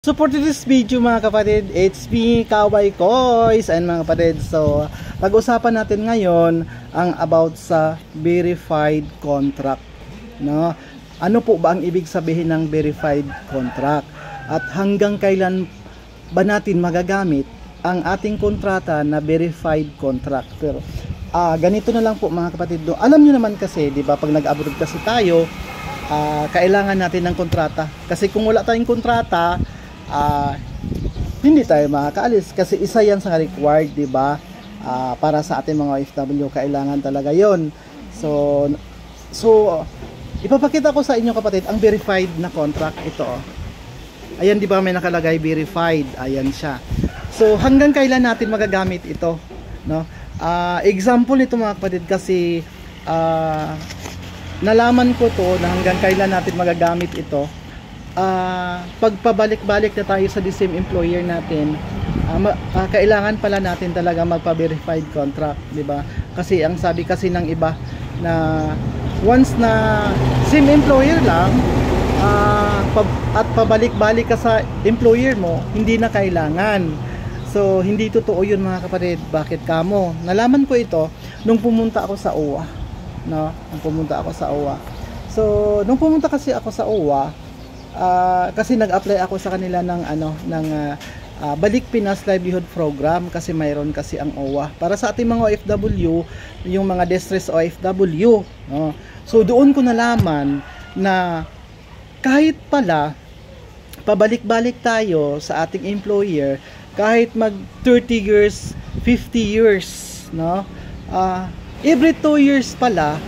So for this video mga kapatid, it's me, Kaway Koys, and mga kapatid. So pag-usapan natin ngayon ang about sa verified contract, no? Ano po ba ang ibig sabihin ng verified contract? At hanggang kailan ba natin magagamit ang ating kontrata na verified contract? Pero ganito na lang po mga kapatid. Alam niyo naman kasi, 'di ba, pag nag-abroad kasi tayo, kailangan natin ng kontrata. Kasi kung wala tayong kontrata, hindi tayo makakaalis kasi isa yan sa required, di ba? Para sa ating mga OFW, kailangan talaga yon. So ipapakita ko sa inyo kapatid ang verified na contract. Ito, ayan, di ba, may nakalagay verified, ayan siya. So hanggang kailan natin magagamit ito, no? Example nito mga kapatid, kasi nalaman ko to na hanggang kailan natin magagamit ito. Pagpabalik-balik na tayo sa the same employer natin, kailangan pala natin talaga magpa-verified contract, di ba? Kasi ang sabi kasi ng iba na once na same employer lang, at pabalik-balik ka sa employer mo, hindi na kailangan. So hindi totoo yun mga kapatid. Bakit kamo? Nalaman ko ito nung pumunta ako sa OWA, no? Nung pumunta ako sa OWA. So nung pumunta kasi ako sa OWA, kasi nag-apply ako sa kanila ng Balik Pinas Livelihood Program, kasi mayroon kasi ang OWA para sa ating mga OFW, yung mga distress OFW, no? So doon ko nalaman na kahit pala pabalik-balik tayo sa ating employer, kahit mag 30 years, 50 years, no? Every 2 years pala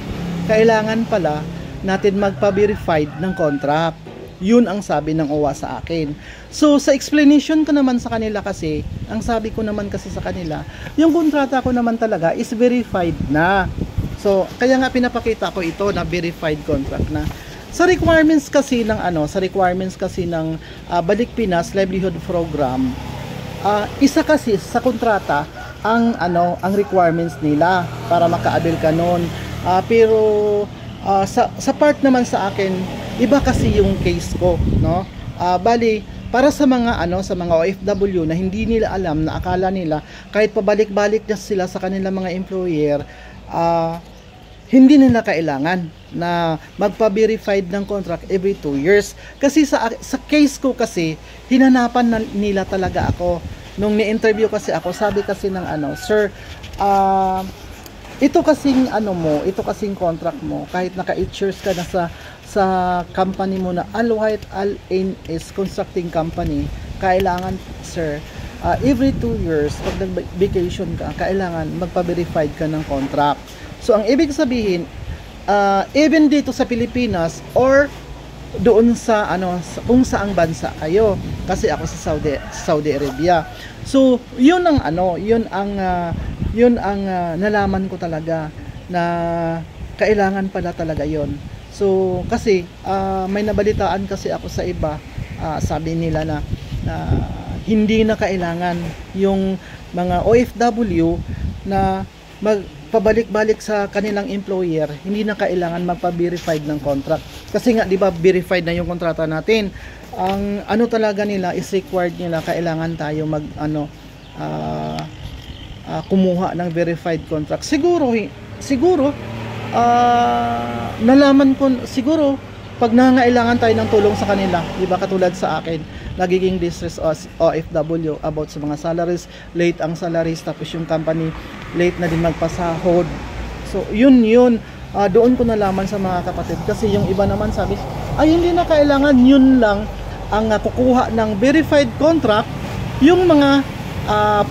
kailangan pala natin magpa-verified ng contract. Yun ang sabi ng OWA sa akin. So sa explanation ko naman sa kanila, kasi ang sabi ko naman kasi sa kanila, yung kontrata ko naman talaga is verified na. So kaya nga pinapakita ko ito na verified contract na. Sa requirements kasi ng Balik Pinas Livelihood Program, isa kasi sa kontrata ang requirements nila para maka-avail ka noon. Pero sa part naman sa akin, iba kasi yung case ko, no? Bali, para sa mga OFW na hindi nila alam, na akala nila kahit pabalik-balik na sila sa kanilang mga employer, hindi nila kailangan na magpa-verified ng contract every 2 years. Kasi sa case ko kasi, hinanapan nila talaga ako. Nung ni-interview kasi ako, sabi kasi ng sir, ito kasing contract mo, kahit naka 8 years ka na sa company mo na Al White Al NS Constructing Company, kailangan sir, every 2 years pag nag-vacation ka, kailangan magpa-verified ka ng contract. So ang ibig sabihin, even dito sa Pilipinas or doon sa kung saang bansa kayo, kasi ako sa Saudi Arabia. So yun ang nalaman ko talaga na kailangan pala talaga yon. So kasi may nabalitaan kasi ako sa iba, sabi nila na hindi na kailangan yung mga OFW na magpabalik-balik sa kanilang employer, hindi na kailangan magpa-verified ng contract. Kasi nga, di ba, verified na yung kontrata natin. Ang talaga nila is required nila, kailangan tayo kumuha ng verified contract. Siguro nalaman ko siguro pag nangangailangan tayo ng tulong sa kanila, di ba, katulad sa akin, nagiging distress OFW about sa mga salaries, late ang salaries, tapos yung company late na din magpasahod. So yun doon ko nalaman sa mga kapatid, kasi yung iba naman sabi, ay hindi na kailangan, yun lang ang kukuha ng verified contract, yung mga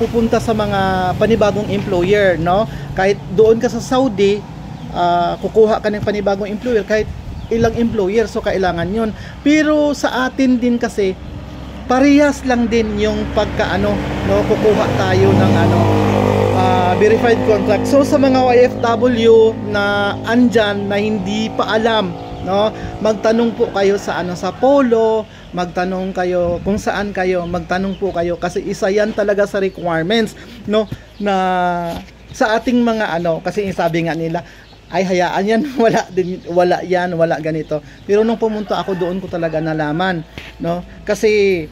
pupunta sa mga panibagong employer, no? Kahit doon ka sa Saudi, kukuha ka ng panibagong employer, kahit ilang employer, so kailangan yun. Pero sa atin din kasi, parehas lang din yung kukuha tayo ng verified contract. So sa mga OFW na andyan na hindi pa alam, no, magtanong po kayo sa sa Polo, magtanong kayo kung saan kayo, magtanong po kayo, kasi isa yan talaga sa requirements, no, na sa ating mga kasi sabi nga nila, ay hayaan yan, wala ganito. Pero nung pumunta ako doon ko talaga nalaman, no? Kasi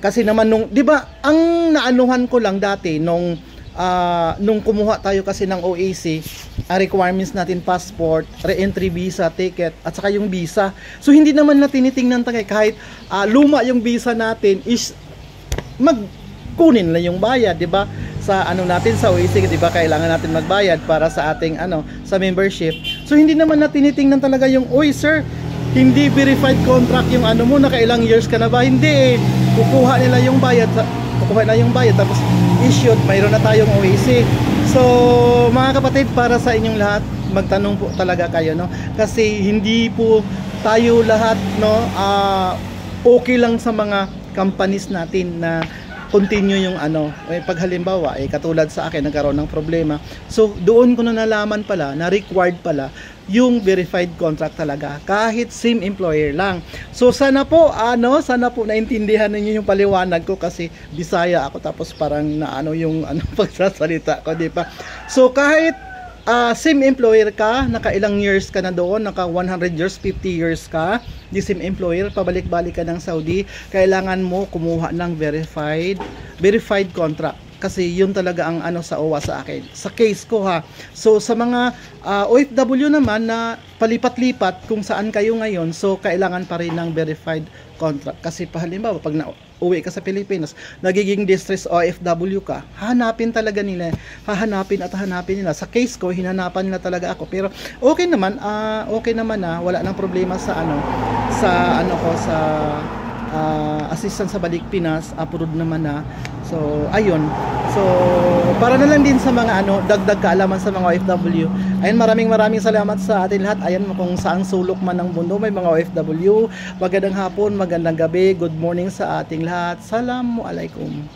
Kasi naman nung, 'di ba, ang naanuhan ko lang dati nung kumuha tayo kasi ng OAC, ang requirements natin passport, re-entry visa, ticket, at saka yung visa. So hindi naman na tinitingnan tayo kahit luma yung visa natin is magkunin na yung bayad, 'di ba? Sa ano natin sa OAC, 'di ba, kailangan natin magbayad para sa ating sa membership. So hindi naman na tinitingnan talaga yung, "Oy sir, hindi verified contract yung ano mo, nakailang years ka na ba?" Hindi eh. Kukuha nila yung bayad, tapos issued, mayroon na tayong OAC. So mga kapatid, para sa inyong lahat, magtanong po talaga kayo, no? Kasi hindi po tayo lahat, no, okay lang sa mga companies natin na continue yung pag halimbawa katulad sa akin nagkaroon ng problema, so doon ko na nalaman pala na required pala yung verified contract talaga kahit same employer lang. So sana po naintindihan niyo yung paliwanag ko, kasi Bisaya ako tapos parang yung pagsasalita ko, di ba? So kahit same employer ka, nakailang years ka na doon, naka 100 years, 50 years ka, di same employer, pabalik-balik ka ng Saudi, kailangan mo kumuha ng verified contract. Kasi yun talaga ang sa OWA sa akin. Sa case ko ha. So sa mga OFW naman na palipat-lipat kung saan kayo ngayon, so kailangan pa rin ng verified contract. Kasi halimbawa pag uwi ka sa Pilipinas, nagiging distress OFW ka, hahanapin nila. Sa case ko, hinanapan nila talaga ako. Pero okay naman na, wala nang problema sa assistant sa balik Pinas, approved naman na. So ayun. So para na lang din sa mga dagdag kaalaman sa mga OFW. Ayun, maraming salamat sa atin lahat. Ayun, kung saang sulok man ng mundo may mga OFW. Magandang hapon, magandang gabi, good morning sa ating lahat. Assalamualaikum.